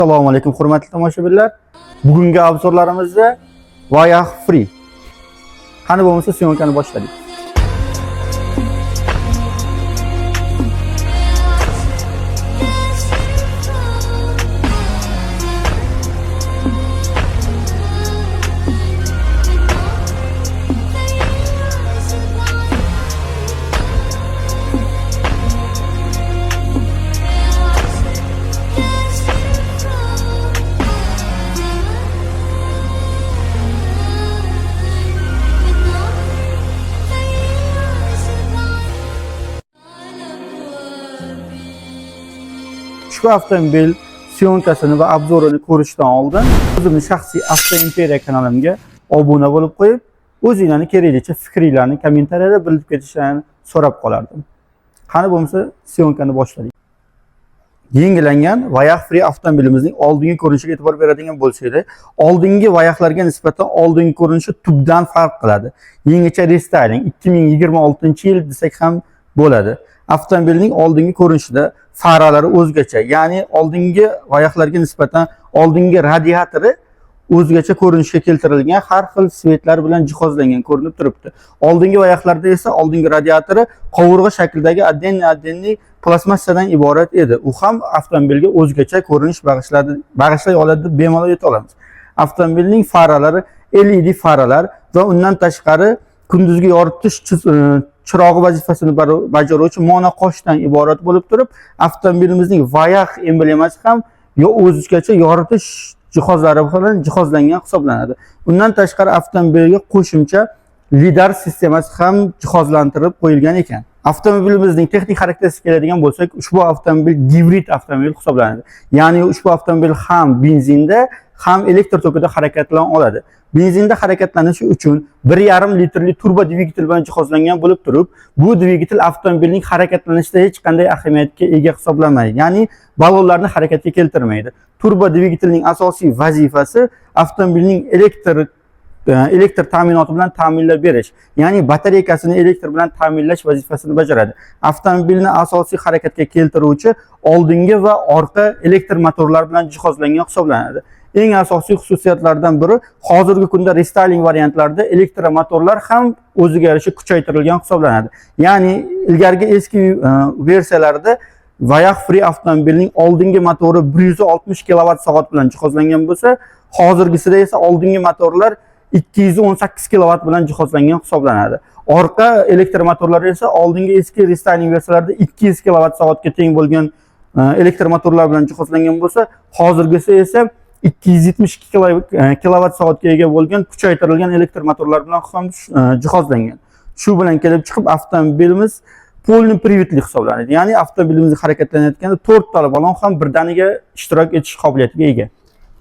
Assalomu alaykum hurmatli tomoshabinlar. Bugungi obzorlarimizda Voyah Free. Qani bo'lmasa syomkani boshladik. Ushbu avtomobil syomkasini va obzorini ko'rishdan oldin o'zimning shaxsiy Avto Imperiya kanalimga obuna bo'lib qo'yib, o'zingizlarning keraklicha fikringizni kommentariyada bildirib ketishlarini so'rab qolardim. Qani bo'lmasa syomkani boshladik. Yangilangan Voyah Free avtomobilimizning oldingi ko'rinishiga e'tibor beradigan bo'lsak, oldingi Voyahlarga nisbatan oldingi ko'rinishi tubdan farq qiladi. Yangicha restyling 2026-yil desak ham bo'ladi. Avtomobilning oldingi ko'rinishida faralari o'zgacha, ya'ni oldingi Voyahlarga nisbatan oldingi radiatori o'zgacha ko'rinishga keltirilgan, har xil svetlar bilan jihozlangan ko'rinib turibdi. Oldingi Voyahlarda esa oldingi radiatori qovurg'a shaklidagi addenli plastmassadan iborat edi. U ham avtomobilga o'zgacha ko'rinish bag'ishlay oladi deb bemalol ayta olamiz. Avtomobilning faralari LED faralar va undan tashqari kunduzgi yoritish chirog'i vazifasini bajaruvchi monoqoshdan iborat bo'lib turib, avtomobilimizning Voyah emblemasi ham o'zgacha yoritish jihozlari bilan jihozlangan hisoblanadi. Undan tashqari avtomobilga qo'shimcha lidar sistemasi ham jihozlantirib qo'yilgan ekan. Avtomobilimizning texnik xarakteristikasiga keladigan bo'lsak, ushbu avtomobil gibrid avtomobil hisoblanadi. Ya'ni ushbu avtomobil ham benzinda, ham elektr tokida harakatlana oladi. Benzinda harakatlanishi uchun 1,5 litrli turbo dvigatel bilan jihozlangan bo'lib turib, bu dvigatel avtomobilning harakatlanishida hech qanday ahamiyatga ega hisoblanmaydi. Ya'ni ballonlarni harakatga keltirmaydi. Turbo dvigatelning asosiy vazifasi avtomobilning elektr ta'minoti bilan ta'minlab berish, ya'ni batareykasini elektr bilan ta'minlash vazifasini bajaradi. Avtomobilni asosiy harakatga keltiruvchi oldingi va orqa elektr motorlar bilan jihozlangan hisoblanadi. Eng asosiy xususiyatlardan biri, hozirgi kunda restyling variantlarida elektromotorlar ham o'ziga yarasha kuchaytirilgan hisoblanadi. Ya'ni ilgarigi eski versiyalarda Voyah Free avtomobilning oldingi motori 160 kWh bilan jihozlangan bo'lsa, hozirgisida esa oldingi motorlar 218 kW bilan jihozlangan hisoblanadi. Orqa elektromotorlar esa oldingi eski restyling versiyalarida 200 kWh ga teng bo'lgan elektromotorlar bilan jihozlangan bo'lsa, hozirgisi esa 272 kWh ga ega bo'lgan kuchaytirilgan elektr motorlar bilan ham jihozlangan. Shu bilan kelib chiqib avtomobilimiz polni privatli hisoblanadi. Ya'ni avtomobilimiz harakatlanayotganda 4 ta ballon ham birdaniga ishtirok etish qobiliyatiga ega.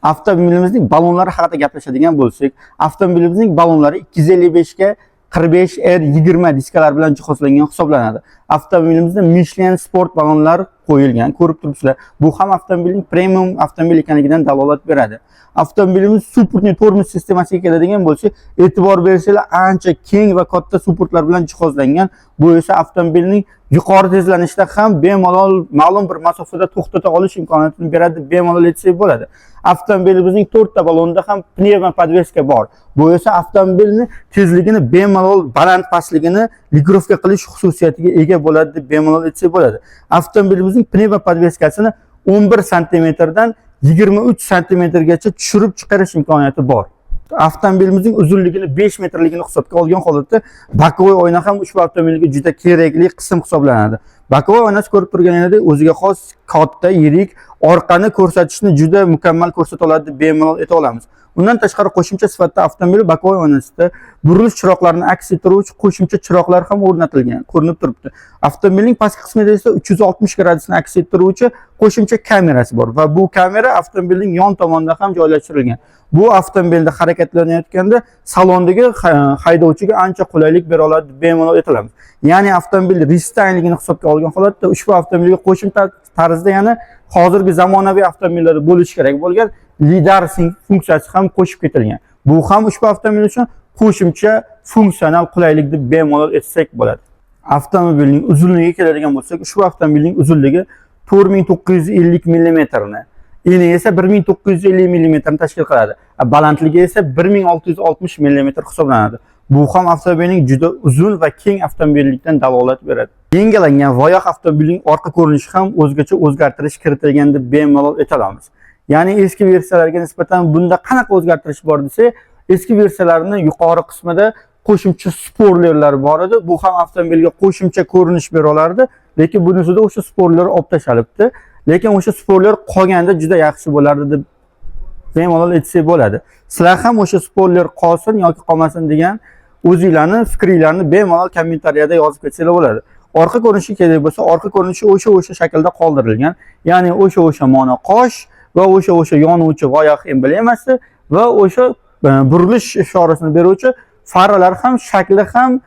Avtomobilimizning ballonlari haqida gaplashadigan bo'lsak, avtomobilimizning ballonlari 255 ga 45 R20 diskalar bilan jihozlangan hisoblanadi. Avtomobilimizda Michelin sport ballonlar qo'yilgan, ko'rib turibsizlar. Bu ham avtomobilning premium avtomobil ekanligidan dalolat beradi. Avtomobilimiz supportli tormoz sistemasiga keladigan bo'lsak, e'tibor bersanglar ancha keng va katta supportlar bilan jihozlangan. Bu esa avtomobilning yuqori tezlanishda ham bemalol ma'lum bir masofada to'xtata olish imkoniyatini beradi, bemalol etsak bo'ladi. Avtomobilimizning 4 ta ballonda ham pnevma podveska bor. Bu esa avtomobilni tezligini bemalol baland pastligini ligrovka qilish xususiyatiga ega bo'ladi deb bemalol etsak bo'ladi. Avtomobilimizning pnevma podveskasini 11 sm dan 23 sm gacha tushirib chiqarish imkoniyati bor. Avtomobilimizning uzunligini 5 metrligini hisobga olgan holatda bokovoy oyna ham ushbu avtomobilga juda kerakli qism hisoblanadi. Bokovoy oynasi ko'rib turganingizdek o'ziga xos katta, yirik, orqani ko'rsatishni juda mukammal ko'rsata oladi deb bemalol ayta olamiz. Undan tashqari qo'shimcha sifatida avtomobil bokovoy oynasida burilish chiroqlarini aks ettiruvchi qo'shimcha chiroqlar ham o'rnatilgan, ko'rinib turibdi. Avtomobilning pastki qismida esa 360 gradusni aks ettiruvchi qo'shimcha kamerasi bor va bu kamera avtomobilning yon tomonida ham joylashtirilgan. Bu avtomobilda harakatlanayotganda salondagi haydovchiga ancha qulaylik bera oladi deb bemalol aytilamiz. Ya'ni avtomobil restylingini hisobga olgan holatda ushbu avtomobilga qo'shimcha tarzda yana hozirgi zamonaviy avtomobillarda bo'lishi kerak bo'lgan lidar funksiyasi ham qo'shib ketilgan. Bu ham ushbu avtomobil uchun qo'shimcha funksional qulaylik deb bemalol aytsak bo'ladi. Avtomobilning uzunligiga keladigan bo'lsak, ushbu avtomobilning uzunligi 4950 mm ni, eni esa 1950 mm tashkil qiladi. Balandligi esa 1660 mm hisoblanadi. Bu ham avtomobilning juda uzun va keng avtomobillikdan dalolat beradi. Yangilangan va oyoq avtomobilning orqa ko'rinishi ham o'zgacha o'zgartirish kiritilgan deb bemalol ayta olamiz. Ya'ni eski versiyalarga nisbatan bunda qanaqa o'zgartirish bor desa, eski versiyalarning yuqori qismida qo'shimcha spoilerlar bor edi. Bu ham avtomobilga qo'shimcha ko'rinish bera olardi, lekin bunisida o'sha spoiler olib tashalibdi. Lekin o'sha spoiler qolganda juda yaxshi bo'lardi deb bemalol aytsak bo'ladi. Sizlar ham o'sha spoiler qolsin yoki qolmasin degan o'zingizlarning fikringizni bemalol kommentariyada yozib ketsanglar bo'ladi. Orqa ko'rinishi kerak bo'lsa, orqa ko'rinishi o'sha shaklda qoldirilgan. Ya'ni o'sha mana qosh va o'sha yonuvchi oyoq emblemasi va o'sha burilish ishorasini beruvchi faralar ham shakli ham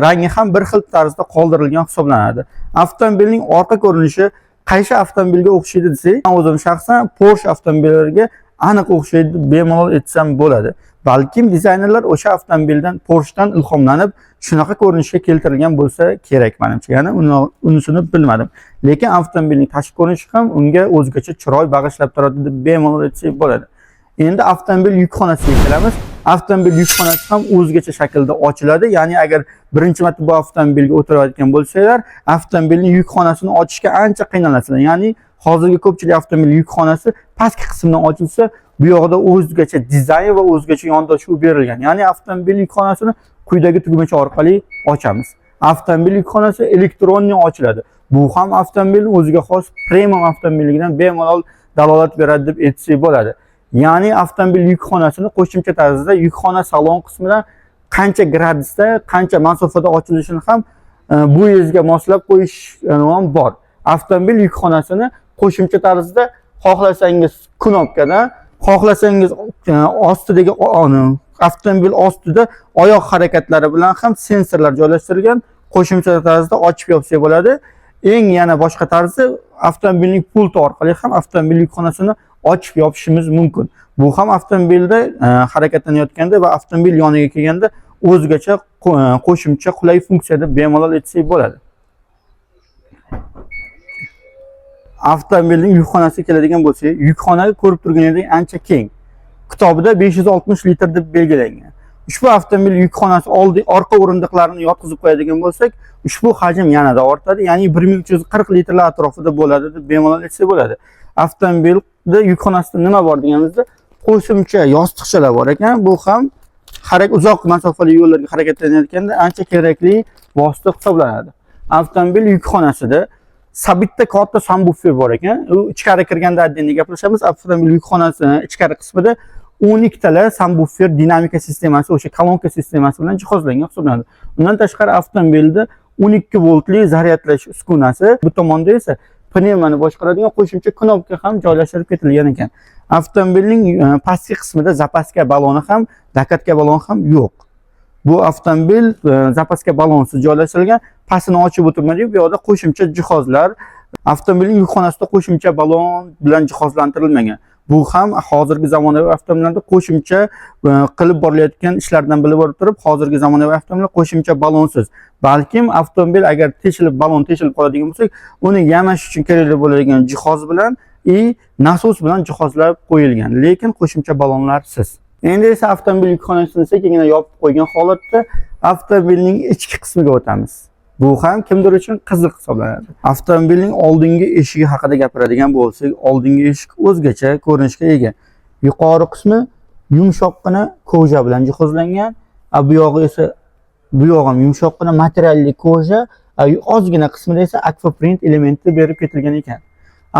rangi ham bir xil tarzda qoldirilgan hisoblanadi. Avtomobilning orqa ko'rinishi qaysi avtomobilga o'xshaydi desak, men o'zim shaxsan Porsche avtomobillariga aniq o'xshaydi deb bemalol aytsam bo'ladi. Balkim dizaynerlar o'sha avtomobildan Porschedan ilhomlanib shunaqa ko'rinishga keltirilgan bo'lsa kerak menimcha. Ya'ni unisini bilmadim. Lekin avtomobilning tashqi ko'rinishi ham unga o'zgacha chiroy bag'ishlab turadi deb bemalol aytsak bo'ladi. Endi avtomobil yukxonasiga kelamiz. Avtomobil yukxonasi ham o'zgacha shaklda ochiladi. Ya'ni agar birinchi marta bu avtomobilga o'tirayotgan bo'lsanglar, avtomobilning yukxonasini ochishga ancha qiynalasizlar. Ya'ni hozirgi ko'pchilik avtomobil yukxonasi pastki qismdan ochilsa, bu yoqda o'zgacha dizayn va o'zgacha yondashuv berilgan. Ya'ni avtomobil yukxonasini quyidagi tugmacha orqali ochamiz. Avtomobil yukxonasi elektronli ochiladi. Bu ham avtomobilning o'ziga xos premium avtomobilligidan bemalol dalolat beradi deb aytsak bo'ladi. Ya'ni avtomobil yukxonasini qo'shimcha tarzda yukxona salon qismidan qancha gradusda, qancha masofada ochilishini ham bu yuzga moslab qo'yish ham bor. Avtomobil yukxonasini qo'shimcha tarzda xohlasangiz knopkadan, xohlasangiz ostidagi avtomobil ostida oyoq harakatlari bilan ham sensorlar joylashtirilgan qo'shimcha tarzda ochib yopsak bo'ladi. Eng yana boshqa tarzi avtomobilning pulti orqali ham avtomobil yukxonasini ochib yopishimiz mumkin. Bu ham avtomobilda harakatlanayotganda va avtomobil yoniga kelganda o'zgacha qo'shimcha qulay funksiya deb bemalol aytsak bo'ladi. Avtomobilning yukxonasiga keladigan bo'lsak, yukxona ko'rib turganingizdek ancha keng. Kitobida 560 litr deb belgilangan. Ushbu avtomobil yukxonasi orqa o'rindiqlarini yotqizib qo'yadigan bo'lsak, ushbu hajm yanada ortadi, ya'ni 1340 litrlar atrofida bo'ladi deb bemalol aytsak bo'ladi. Avtomobilda yukxonasida nima bor deganimizda, qo'shimcha yostiqchalar bor ekan. Bu ham uzoq masofali yo'llarga harakatlanayotganda ancha kerakli vosita hisoblanadi. Avtomobil yukxonasida bitta katta subwoofer bor ekan. U ichkari kirganda addenni gaplashamiz. Avtomobil yukxonasining ichkari qismida 12 talar subwoofer dinamika sistemasi, o'sha kolonka sistemasi bilan jihozlangan hisoblanadi. Undan tashqari avtomobilda 12 voltli zaryadlash uskunasi, bu tomonda esa pnevmani boshqaradigan qo'shimcha knopka ham joylashtirib ketilgan ekan. Avtomobilning pastki qismida zapaska baloni ham, dakatka balon ham yo'q. Bu avtomobil zapaska balonsiz joylashtirilgan. Pastini ochib o'tirmaydi. Bu yoqda qo'shimcha jihozlar, avtomobilning yukxonasida qo'shimcha balon bilan jihozlantirilmagan. Bu ham hozirgi zamonaviy avtomobillarda qo'shimcha qilib borilayotgan ishlardan bilib olib turib, hozirgi zamonaviy avtomobillar qo'shimcha balonsiz. Balkim avtomobil agar balon teshilib qoladigan bo'lsa, uni yamash uchun kerakli bo'ladigan jihoz bilan nasos bilan jihozlab qo'yilgan, lekin qo'shimcha balonlarsiz. Endi esa avtomobil yukxonasini sekingina yopib qo'ygan holatda avtomobilning ichki qismiga o'tamiz. Bu ham kimdir uchun qiziq hisoblanadi. Avtomobilning oldingi eshigi haqida gapiradigan bo'lsak, oldingi eshik o'zgacha ko'rinishga ega. Yuqori qismi yumshoqqina koja bilan jihozlangan, bu yog'i esa ham yumshoqqina materialli koja, ozgina qismida esa aquaprint elementi berib ketilgan ekan.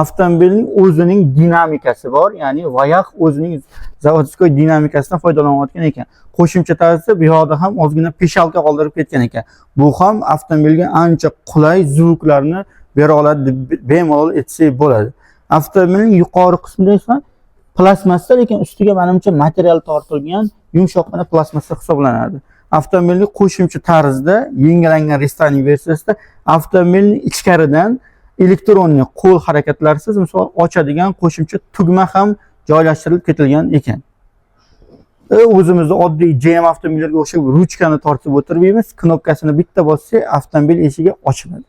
Avtomobilning o'zining dinamikasi bor, ya'ni voyoq o'zining zavodskoy dinamikasidan foydalanayotgan ekan. Qo'shimcha tarzda bu yoqda ham ozgina peshalka qoldirib ketgan ekan. Bu ham avtomobilga ancha qulay zvuklarni bera oladi deb bemalol aytsak bo'ladi. Avtomobilning yuqori qismida esa plastmassa, lekin ustiga menimcha material tortilgan yumshoqqina plastmassa hisoblanadi. Avtomobilning qo'shimcha tarzda yangilangan restoran versiyasida avtomobilning ichkaridan elektronli qo'l harakatlarsiz misol ochadigan qo'shimcha tugma ham joylashtirilib ketilgan ekan. O'zimizda oddiy GM avtomobillarga o'xshab ruchkani tortib o'tirmaymiz, knopkasini bitta bossak avtomobil eshigi ochiladi.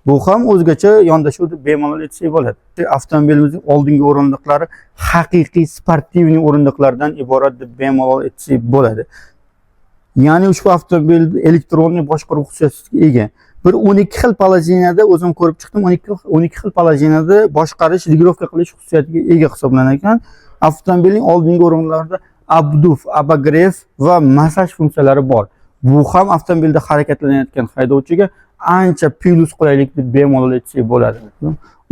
Bu ham o'zgacha yondashuv deb bemalol aytsak bo'ladi. Avtomobilimizning oldingi o'rindiqlari haqiqiy sportivniy o'rindiqlardan iborat deb bemalol aytsak bo'ladi. Ya'ni ushbu avtomobil elektronniy boshqaruv xususiyatiga ega. Bir 12 xil poложенияda o'zim ko'rib chiqdim. 12 xil poложенияda boshqarish, regировка qilish xususiyatiga ega hisoblanar ekan. Avtomobilning oldingi o'rinlarida obduf, abagrev va massaj funksiyalari bor. Bu ham avtomobilda harakatlanayotgan haydovchiga ancha plus qulaylik deb bemalol aytsak bo'ladi.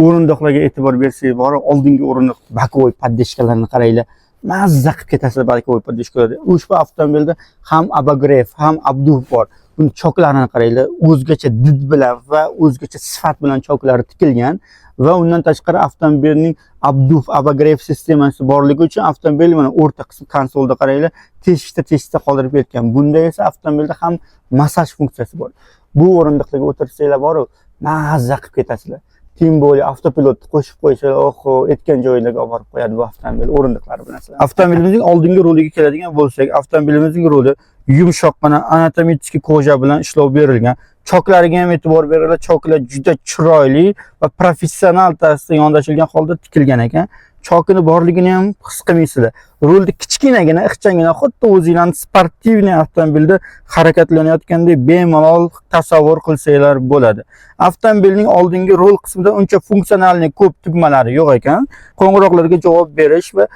O'rindiqlarga e'tibor bersak, bor oldingi o'rindiq bokovoy poddeshkalarini qaranglar. Mazza qilib ketasizlar bokovoy poddeshkalarda. Ushbu avtomobilda ham abagrev, ham obduf bor. Buni choklarini qaranglar, o'zgacha did bilan va o'zgacha sifat bilan choklari tikilgan va undan tashqari avtomobilning obduf, abagrev sistemasi borligi uchun avtomobil mana o'rta qism konsolda qaranglar, teshikda qoldirib ketgan. Bunda esa avtomobilda ham massaj funksiyasi bor. Bu o'rindiqlarga o'tirsanglar boru mazza qilib ketasizlar. Tim bo'yi avtopilotni qo'shib qo'ysalar, oho, aytgan joylarga olib borib qo'yadi bu avtomobil o'rindiqlari bilan. Avtomobilimizning oldingi roliga keladigan bo'lsak, avtomobilimizning roli yumshoqqina anatomik koja bilan ishlov berilgan. Choklariga ham e'tibor beringlar. Choklar juda chiroyli va professional tarzda yondashilgan holda tikilgan ekan. Chokini borligini ham his qilmaysizlar. Rulda kichkinagina, ixchangina, xuddi o'zingizning sportivniy avtomobilda harakatlanayotgandek bemalol tasavvur qilsanglar bo'ladi. Avtomobilning oldingi rul qismida uncha funksionalni ko'p tugmalari yo'q ekan. Qo'ng'iroqlarga javob berish va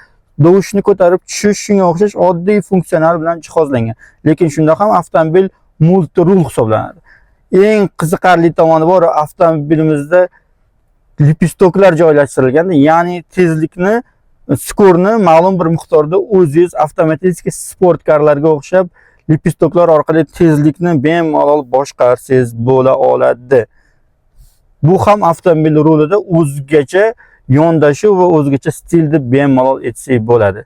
dovushni ko'tarib tushish shunga o'xshash oddiy funksiyonal bilan jihozlangan. Lekin shunda ham avtomobil multi rul hisoblanadi. Eng qiziqarli tomoni bor, avtomobilimizda lipistoklar joylashtirilgan, ya'ni tezlikni, skorni ma'lum bir miqdorda o'zingiz avtomatik sport karlarga o'xshab lipistoklar orqali tezlikni bemalol boshqarsangiz bo'la oladi. Bu ham avtomobil rulida o'zgacha yondashuv va o'zgacha stilda bemalol aytsak bo'ladi.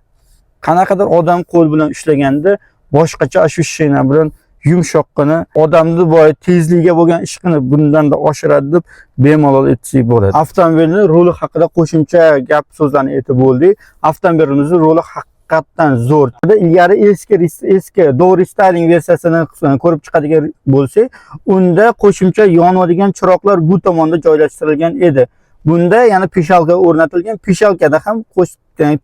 Qanaqadir odam qo'l bilan ushlaganda boshqacha ощущение bilan yumshoqqina odamni boy tezligiga bo'lgan ishqini bundan da oshiradi deb bemalol aytsak bo'ladi. Avtomobilning roli haqida qo'shimcha gap so'zlarni aytib bo'ldik. Avtomobilimizning roli haqiqatan zo'r. Ilgari eski do restyling versiyasini ko'rib chiqadigan bo'lsak, unda qo'shimcha yonadigan chiroqlar bu tomonda joylashtirilgan edi. Bunda yana peshalka o'rnatilgan. Peshalkada ham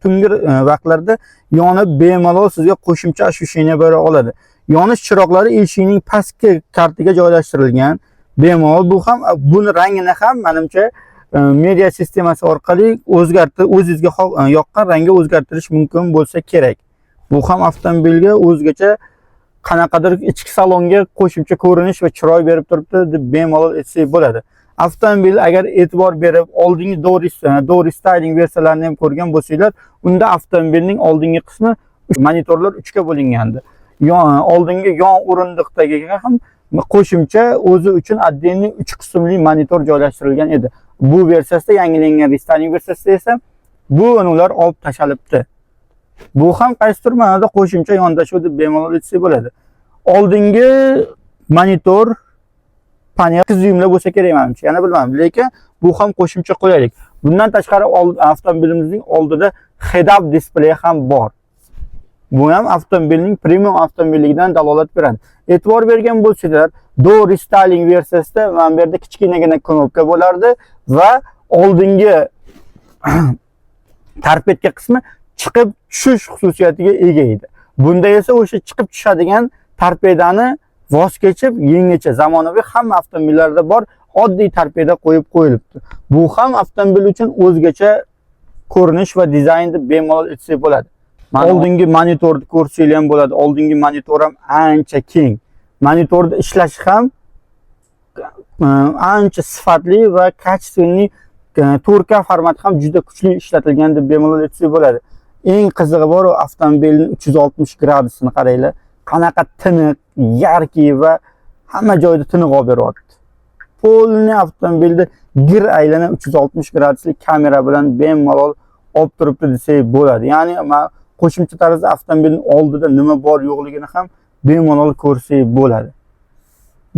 tungi vaqtlarda yonib bemalol sizga qo'shimcha ощущение bera oladi. Yonish chiroqlari eshikning pastki kartiga joylashtirilgan. Bemalol bu ham buni rangini ham menimcha media sistemasi orqali o'zgartirib o'zingizga yoqqan rangga o'zgartirish mumkin bo'lsa kerak. Bu ham avtomobilga o'zgacha qanaqadir ichki salonga qo'shimcha ko'rinish va chiroy berib turibdi deb bemalol aytsak bo'ladi. Avtomobil agar e'tibor berib oldingi do restyling versiyalarini ham ko'rgan bo'lsanglar, unda avtomobilning oldingi qismi monitorlar 3 ga bo'lingandi. Oldingi yon o'rindiqdagi ham qo'shimcha o'zi uchun отдельный 3 qismli monitor joylashtirilgan edi. Bu versiyasida, yangilangan restyling versiyasida esa bu ular olib tashalibdi. Bu ham qaysidir ma'noda qo'shimcha yondashuv deb bemalol aytsak bo'ladi. Oldingi monitor panel 8 dyumli bo'lsa kerak menimcha, yana bilmadim, lekin bu ham qo'shimcha qulaylik. Bundan tashqari avtomobilimizning oldida head-up display ham bor. Bu ham avtomobilning premium avtomobilligidan dalolat beradi. E'tibor bergan bo'lsanglar, do restyling versiyasida mana bu yerda kichkinagina knopka bo'lardi va oldingi tarpetka qismi chiqib tushish xususiyatiga ega edi. Bunda esa o'sha chiqib tushadigan torpedani voz kechib, yangicha zamonaviy hamma avtomobillarda bor oddiy torpeda qo'yib qo'yilibdi. Bu ham avtomobil uchun o'zgacha ko'rinish va dizayn deb bemalol aytsak bo'ladi. Oldingi monitorni ko'rsanglar ham bo'ladi. Oldingi monitor ham ancha keng. Monitorda ishlash ham ancha sifatli va качественный 4K format ham juda kuchli ishlatilgan deb bemalol aytsak bo'ladi. Eng qizig'i bor, avtomobilning 360 gradusini qaranglar. Qanaqa tiniq, yarki va hamma joyda tiniq olib beryapti. Polni avtomobilda gir aylana 360 gradusli kamera bilan bemalol olib turibdi desak bo'ladi. Ya'ni qo'shimcha tarzda avtomobilning oldida nima bor yo'qligini ham bemalol ko'rsak bo'ladi.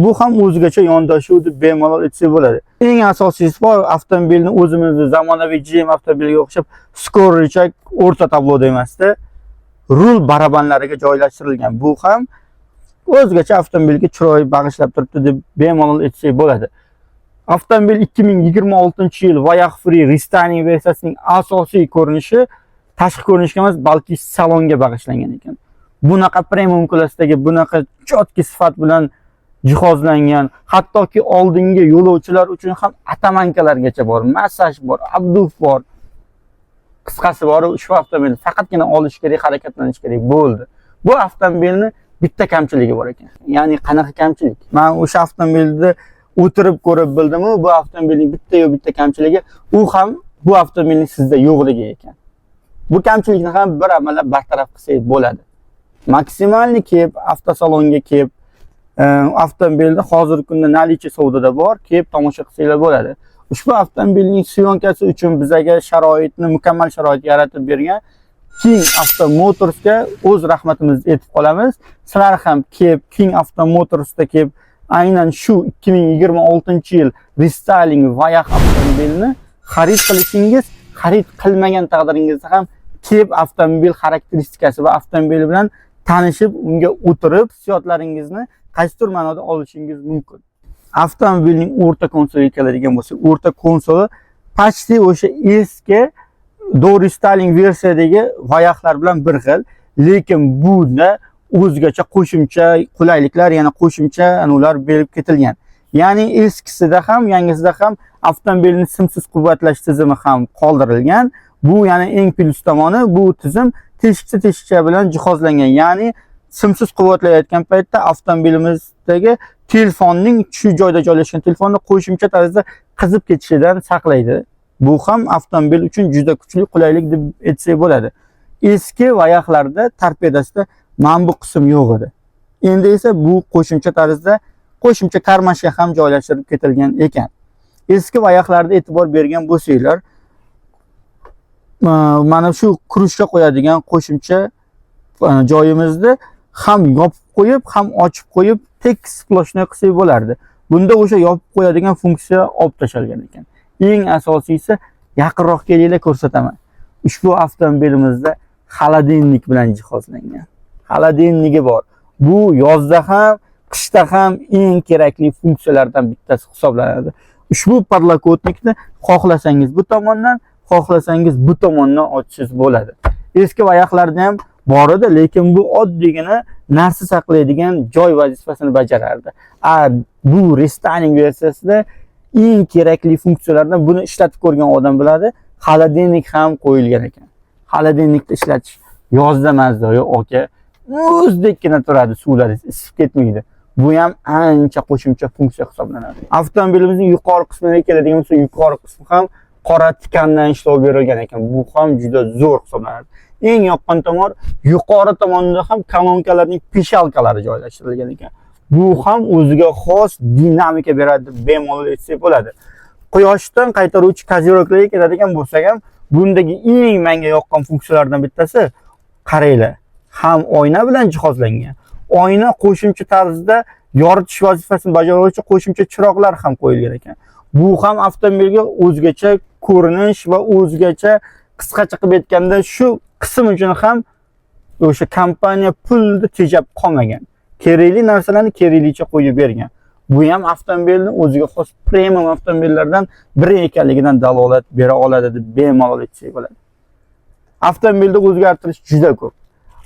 Bu ham o'zgacha yondashuv deb bemalol aytsak bo'ladi. Eng asosiysi bor, avtomobilni o'zimizni zamonaviy GM avtomobiliga o'xshab skorlichak o'rta tabloda emasda, rul barabanlariga joylashtirilgan. Bu ham o'zgacha avtomobilga chiroy bag'ishlab turibdi deb bemalol aytsak bo'ladi. Avtomobil 2026-yil Vayak Free Restyling versiyasining asosiy ko'rinishi tashqi ko'rinishga emas, balki salonga bag'ishlangan ekan. Bunaqa premium klassdagi, bunaqa chotki sifat bilan jihozlangan, hattoki oldingi yo'lovchilar uchun ham atamankalargacha bor, massaj bor, abduf bor. Qisqasi bor, ushbu avtomobilni faqatgina olish kerak, harakatlanish kerak bo'ldi. Bu avtomobilni bitta kamchiligi bor ekan. Ya'ni qanaqa kamchilik? Men o'sha avtomobilni o'tirib ko'rib bildim, bu avtomobilning bitta kamchiligi, u ham bu avtomobilning sizda yo'qligi ekan. Bu kamchilikni ham bir amallab bartaraf qilsak bo'ladi. Maksimalni kelib, avtosalonga kelib, avtomobilni hozirgi kunda nalichi savdoda bor, kelib tomosha qilsanglar bo'ladi. Ushbu avtomobilning syonkasi uchun bizga sharoitni, mukammal sharoit yaratib bergan King Auto Motorsga o'z rahmatimizni aytib qolamiz. Sizlar ham kelib King Auto Motorsda kelib aynan shu 2026-yil restyling Vayak avtomobilni xarid qilishingiz, xarid qilmagan taqdiringizda ham kelib avtomobil xarakteristikasi va avtomobil bilan tanishib, unga o'tirib, hissiyotlaringizni qaysidir ma'noda olishingiz mumkin. Avtomobilning o'rta konsoliga keladigan bo'lsa, o'rta konsoli почти o'sha eski do restyling versiyadagi Vayaklar bilan bir xil, lekin bunda o'zgacha qo'shimcha qulayliklar, yana qo'shimcha ular berib ketilgan. Ya'ni eskisida ham, yangisida ham avtomobilning simsiz quvvatlash tizimi ham qoldirilgan. Bu yana eng plus tomoni, bu tizim teshikcha bilan jihozlangan. Ya'ni simsiz quvvatlayotgan paytda avtomobilimizdagi telefonning shu joyda joylashgan telefonni qo'shimcha tarzda qizib ketishidan saqlaydi. Bu ham avtomobil uchun juda kuchli qulaylik deb aytsak bo'ladi. Eski Vayaklarda torpedasida mana bu qism yo'q edi. Endi esa bu qo'shimcha tarzda, qo'shimcha karmashga ham joylashtirib ketilgan ekan. Eski Vayaklarda e'tibor bergan bo'lsanglar, mana shu kurushga qo'yadigan qo'shimcha joyimizda ham yopib qo'yib, ham ochib qo'yib, tekis sploshnoy qilsak bo'lardi. Bunda o'sha yopib qo'yadigan funksiya olib tashalgan ekan. Eng asosiysi, yaqinroq kelinglar ko'rsataman. Ushbu avtomobilimizda xolodilnik bilan jihozlangan. Xolodilnigi bor. Bu yozda ham, qishda ham eng kerakli funksiyalardan bittasi hisoblanadi. Ushbu parlakotnikni xohlasangiz bu tomondan, xohlasangiz bu tomondan ochishingiz bo'ladi. Eski Vayaklarda ham bor edi, lekin bu oddiygina narsa saqlaydigan joy vazifasini bajarardi. Bu restyling versiyasida eng kerakli funksiyalardan buni ishlatib ko'rgan odam biladi. Xolodilnik ham qo'yilgan ekan. Xolodilnikni ishlatish yozda mazza yo'q aka. O'zdekgina turadi, suvlaringiz isib ketmaydi. Bu ham ancha qo'shimcha funksiya hisoblanadi. Avtomobilimizning yuqori qismiga keladigan bo'lsa, yuqori qismi ham qora tikandan ishlov berilgan ekan. Bu ham juda zo'r hisoblanadi. Eng yoqqan tomon, yuqori tomonda ham kolonkalarning peshalkalari joylashtirilgan ekan. Bu ham o'ziga xos dinamika beradi deb bemalol aytsak bo'ladi. Quyoshdan qaytaruvchi koziroklarga keladigan bo'lsak ham, bundagi eng menga yoqqan funksiyalardan bittasi, qaranglar, ham oyna bilan jihozlangan. Oyna qo'shimcha tarzda yoritish vazifasini bajaruvchi qo'shimcha chiroqlar ham qo'yilgan ekan. Bu ham avtomobilga o'zgacha ko'rinish va o'zgacha, qisqacha qilib aytganda, shu qism uchun ham o'sha kompaniya pulni tejab qolmagan. Kerakli narsalarni keraklicha qo'yib bergan. Bu ham avtomobilni o'ziga xos premium avtomobillardan biri ekanligidan dalolat bera oladi deb bemalol aytsak bo'ladi. Avtomobilda o'zgartirish juda ko'p.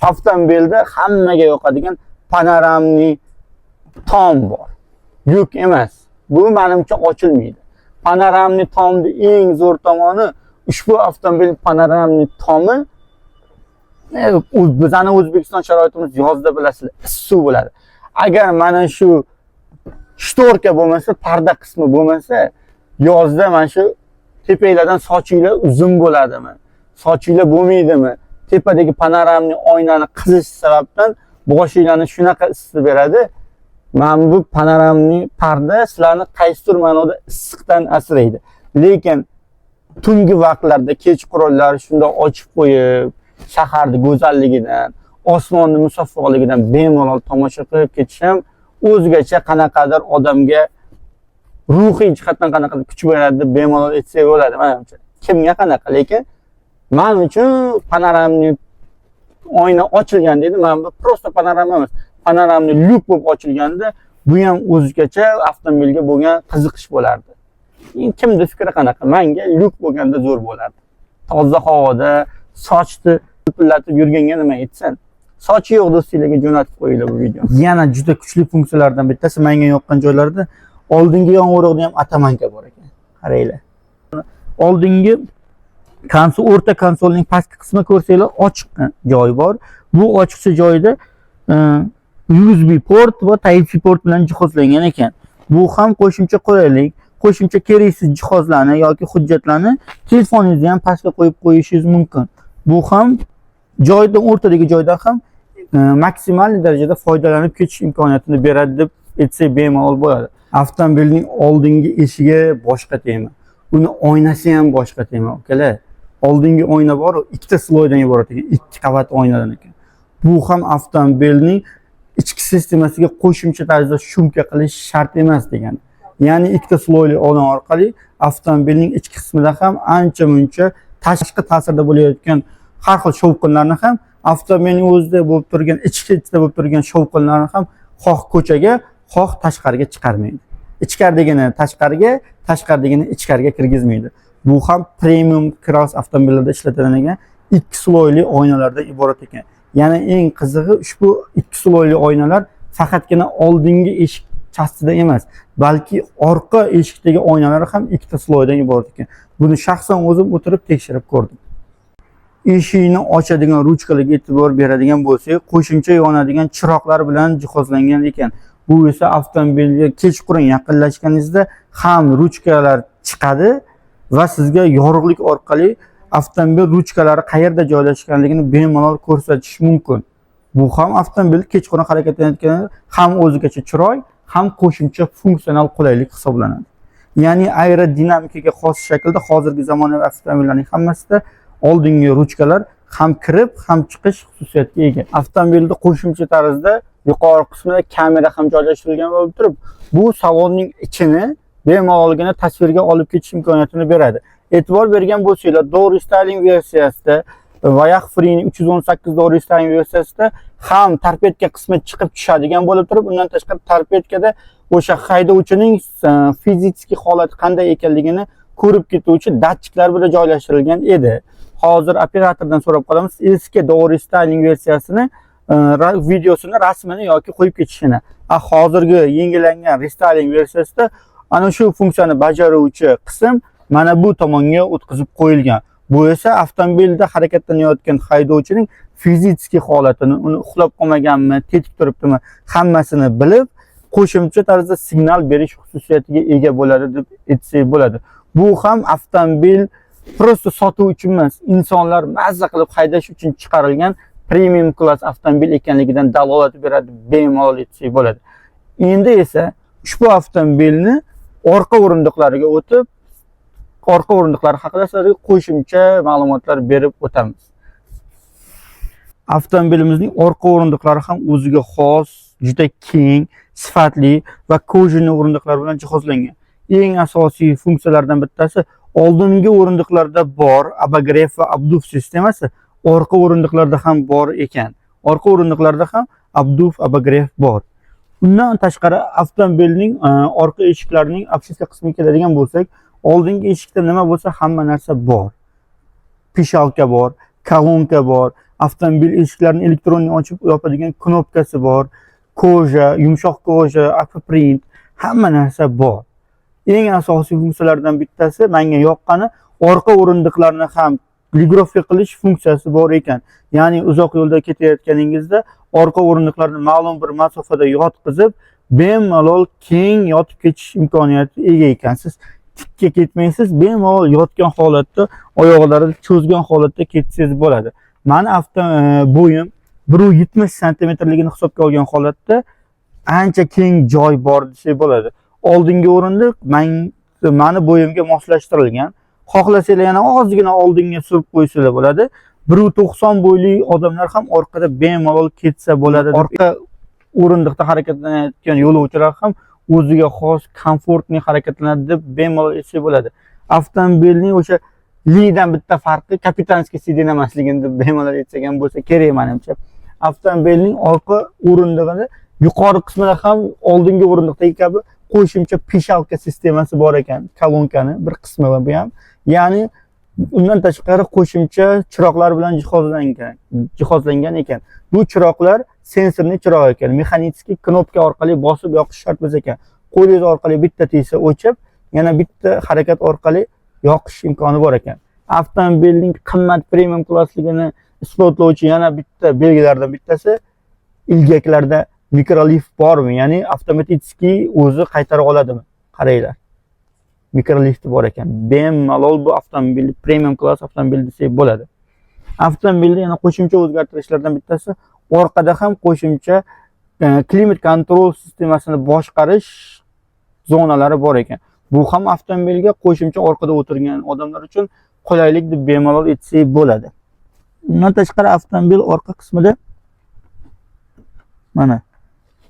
Avtomobilda hammaga yoqadigan panoramli tom bor. Yuk emas. Bu menimcha ochilmaydi. Panoramli tomning eng zo'r tomoni, ushbu avtomobil panoramli tomi, bizning O'zbekiston sharoitimiz yozda bilasizlar, issiq bo'ladi. Agar mana shu shtorka bo'lmasa, parda qismi bo'lmasa, yozda mana shu tepanglardan sochinglar uzun bo'ladimi? Sochinglar bo'lmaydimi? Tepadagi panoramli oynani qizish sababdan boshinglarni shunaqa issiq beradi. Mana bu panoramli parda sizlarni qaysidir ma'noda issiqdan asraydi. Lekin tungi vaqtlarda kechqurunlar shunda ochib qo'yib, shaharni go'zalligidan, osmonni musaffoligidan bemalol tomosha qilib ketish ham o'zgacha qanaqadir odamga ruhiy jihatdan qanaqadir kuch beradi deb bemalol aytsak bo'ladi menimcha. Kimga qanaqa, lekin men uchun panoramli oyna ochilgan dedi. Men bu prosta panorama emas, panoramli lyuk bo'lib ochilganda, bu ham o'zgacha avtomobilga bo'lgan qiziqish bo'lardi. Kimni fikri qanaqa? Menga lyuk bo'lganda zo'r bo'lardi. Toza havoda sochni pillatib yurganga nima aytsan? Sochi yo'q do'stinglarga jo'natib qo'yinglar bu video. Yana juda kuchli funksiyalardan bittasi menga yoqqan joylarda oldingi yong'oqda ham atamanka bor ekan. Qaranglar. Oldingi konsol, o'rta konsolning pastki qismi ko'rsanglar ochiq joy bor. Bu ochiqcha joyda USB port va Type-C port bilan jihozlangan ekan. Bu ham qo'shimcha qulaylik, qo'shimcha keraksiz jihozlarni yoki hujjatlarni telefoningizga ham pastga qo'yib qo'yishingiz mumkin. Bu ham joydan o'rtadagi joydan ham maksimal darajada foydalanib ketish imkoniyatini beradi deb aytsak bemalol bo'ladi. Avtomobilning oldingi eshigi boshqa tema. Uni oynasi ham boshqa tema, ukalar. Oldingi oyna bor, ikkita sloydan iborat ekan, ikki qavat oynadan ekan. Bu ham avtomobilning ichki sistemasiga qo'shimcha tarzda shumka qilish shart emas degan. Ya'ni ikkita sloyli oyna orqali avtomobilning ichki qismida ham ancha-muncha tashqi ta'sirda bo'layotgan har xil shovqinlarni ham avtomobilning o'zida bo'lib turgan, ichida bo'lib turgan shovqinlarni ham xoh ko'chaga, xoh tashqariga chiqarmaydi. Ichkaridagini tashqariga, tashqaridagini ichkariga kirgizmaydi. Bu ham premium cross avtomobillarda ishlatiladigan ikki sloyli oynalardan iborat ekan. Yana eng qizig'i ushbu ikki sloyli oynalar faqatgina oldingi eshik chastida emas, balki orqa eshikdagi oynalar ham ikkita sloydan iborat ekan. Buni shaxsan o'zim o'tirib tekshirib ko'rdim. Eshikni ochadigan ruchkalarga e'tibor beradigan bo'lsak, qo'shimcha yonadigan chiroqlar bilan jihozlangan ekan. Bu esa avtomobilga kechqurun yaqinlashganingizda ham ruchkalar chiqadi va sizga yorug'lik orqali avtomobil ruchkalari qayerda joylashganligini bemalol ko'rsatish mumkin. Bu ham avtomobil kechqurun harakatlanayotganda ham o'zigacha chiroy, ham qo'shimcha funksional qulaylik hisoblanadi. Ya'ni aerodinamikaga xos shaklda hozirgi zamonaviy avtomobillarning hammasida oldingi ruchkalar ham kirib, ham chiqish xususiyatiga ega. Avtomobilda qo'shimcha tarzda yuqori qismida kamera ham joylashtirilgan bo'lib turib, bu salonning ichini bemalolgina tasvirga olib ketish imkoniyatini beradi. E'tibor bergan bo'lsanglar, Door Styling versiyasida va Yaxfrining 318 Door Styling versiyasida ham torpedka qismi chiqib tushadigan bo'lib turib, undan tashqari torpedkada o'sha haydovchining fiziki holati qanday ekanligini ko'rib ketuvchi datchiklar bilan joylashtirilgan edi. Hozir operatordan so'rab qolamiz, eski Door Styling versiyasini videosini, rasmini yoki qo'yib ketishini. Hozirgi yengillangan restyling versiyasida ana shu funksiyani bajaruvchi qism mana bu tomonga o'tkazib qo'yilgan. Bu esa avtomobilda harakatlanayotgan haydovchining fiziki holatini, uni uxlab qolmaganmi, tetik turibdimi, hammasini bilib, qo'shimcha tarzda signal berish xususiyatiga ega bo'ladi deb aytsak bo'ladi. Bu ham avtomobil prosta sotuv uchun emas, insonlar mazza qilib haydash uchun chiqarilgan premium klass avtomobil ekanligidan dalolat beradi, bemalol aytsak bo'ladi. Endi esa ushbu avtomobilni orqa o'rindiqlariga o'tib, orqa o'rindiqlari haqida sizlarga qo'shimcha ma'lumotlar berib o'tamiz. Avtomobilimizning orqa o'rindiqlari ham o'ziga xos, juda keng, sifatli va kojinli o'rindiqlar bilan jihozlangan. Eng asosiy funksiyalardan bittasi oldingi o'rindiqlarda bor abagrev va abduf sistemasi orqa o'rindiqlarda ham bor ekan. Orqa o'rindiqlarda ham abduf, abagrev bor. Bundan tashqari avtomobilning orqa eshiklarining apsiska qismiga keladigan bo'lsak, oldingi eshikda nima bo'lsa hamma narsa bor. Pishalka bor, kolonka bor, avtomobil eshiklarini elektronlik ochib yopadigan knopkasi bor, koja, yumshoq koja, aquaprint, hamma narsa bor. Eng asosiy funksiyalardan bittasi menga yoqqani, orqa o'rindiqlarni ham ligrofli qilish funksiyasi bor ekan. Ya'ni uzoq yo'lda ketayotganingizda orqa o'rindiqlarni ma'lum bir masofada yotqizib, bemalol keng yotib ketish imkoniyati ega ekansiz. Tikka ketmaysiz, bemalol yotgan holatda, oyoqlaringizni cho'zgan holatda ketsangiz bo'ladi. Meni bo'yim 170 santimetrligini hisobga olgan holatda ancha keng joy bor desak bo'ladi. Oldingi o'rindiq meni bo'yimga moslashtirilgan. Xohlasanglar yana ozgina oldinga surib qo'ysanglar bo'ladi. 190 bo'yli odamlar ham orqada bemalol ketsa bo'ladi. Orqa o'rindiqda harakatlanayotgan yo'lovchilar ham o'ziga xos komfortli harakatlanadi deb bemalol aytsak bo'ladi. Avtomobilning o'sha lidan bitta farqi kapitanskiy sidin emasligini deb bemalol aytsak ham bo'lsa kerak menimcha. Avtomobilning orqa o'rindig'ida yuqori qismida ham oldingi o'rindiqdagi kabi qo'shimcha pishalka sistemasi bor ekan, kolonkani bir qismi va bu ham. Ya'ni undan tashqari qo'shimcha chiroqlar bilan jihozlangan ekan. Bu chiroqlar sensorli chiroq ekan. Mexanический knopka orqali bosib yoqish shart emas ekan. Qo'lingiz orqali bitta tegsa o'chib, yana bitta harakat orqali yoqish imkoni bor ekan. Avtomobilning qimmat premium klassligini isbotlovchi yana bitta belgilardan bittasi ilgaklarda mikrolift bormi? Ya'ni avtomatik o'zi qaytarib oladimi? Qaranglar. Mikrolifti bor ekan. Bemalol bu avtomobil premium klass avtomobil desak bo'ladi. Avtomobilda yana qo'shimcha o'zgartirishlardan bittasi orqada ham qo'shimcha klimat kontrol sistemasini boshqarish zonalari bor ekan. Bu ham avtomobilga qo'shimcha orqada o'tirgan odamlar uchun qulaylik deb bemalol aytsak bo'ladi. Undan tashqari avtomobil orqa qismida mana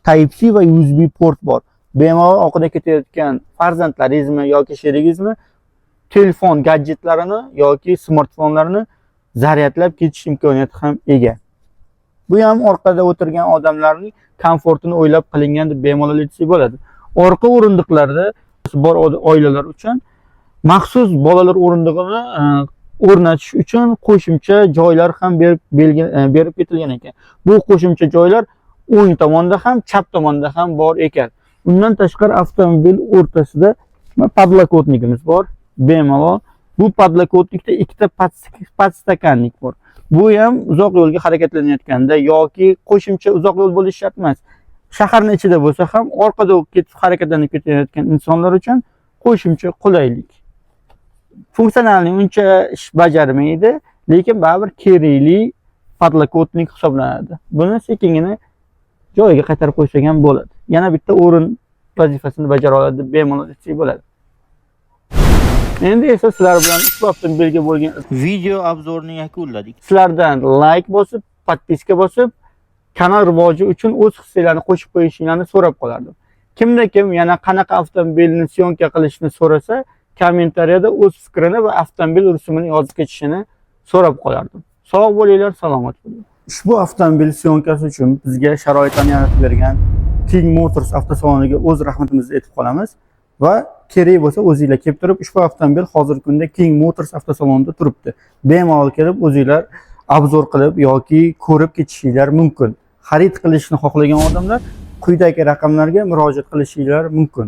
Type-C va USB port bor. Bemalol orqada ketayotgan farzandlaringizmi yoki sherigingizmi telefon gadjetlarini yoki smartfonlarini zaryadlab ketish imkoniyati ham ega. Bu ham orqada o'tirgan odamlarning komfortini o'ylab qilingan deb bemalol aytsak bo'ladi. Orqa o'rindiqlarda bor oilalar uchun maxsus bolalar o'rindig'ini o'rnatish uchun qo'shimcha joylar ham berib ketilgan ekan. Bu qo'shimcha joylar o'ng tomonda ham, chap tomonda ham bor ekan. Undan tashqari avtomobil o'rtasida podlokotnikimiz bor. Bemalol bu podlokotnikda ikkita podstakanlik bor. Bu ham uzoq yo'lga harakatlanayotganda yoki qo'shimcha uzoq yo'l bo'lishi shart emas. Shaharning ichida bo'lsa ham orqada harakatlanib ketayotgan insonlar uchun qo'shimcha qulaylik. Funksionalni uncha ish bajarmaydi, lekin baribir kerakli podlokotnik hisoblanadi. Buni sekingina joyiga qaytarib qo'ysak ham bo'ladi. Yana bitta o'rin vazifasini bajara oladi deb bemalol aytsak bo'ladi. Endi esa sizlar bilan ushbu avtomobilga bo'lgan video obzorini yakunladik. Sizlardan like bosib, podpiska bosib, kanal rivoji uchun o'z hissalarini qo'shib qo'yishingizni so'rab qolardim. Kimda kim yana qanaqa avtomobilni syomka qilishni so'rasa, kommentariyada o'z fikrini va avtomobil rusumini yozib ketishini so'rab qolardim. Sog' bo'linglar, salomat bo'ling. Ushbu avtomobil syomkasi uchun bizga sharoitlarni yaratib bergan King Motors avtosaloniga o'z rahmatimizni aytib qolamiz va kerak bo'lsa o'zingizlar kelib turib, ushbu avtomobil hozirgi kunda King Motors avtosalonida turibdi. Bemalol kelib o'zingizlar obzor qilib yoki ko'rib ketishinglar mumkin. Xarid qilishni xohlagan odamlar quyidagi raqamlarga murojaat qilishingiz mumkin.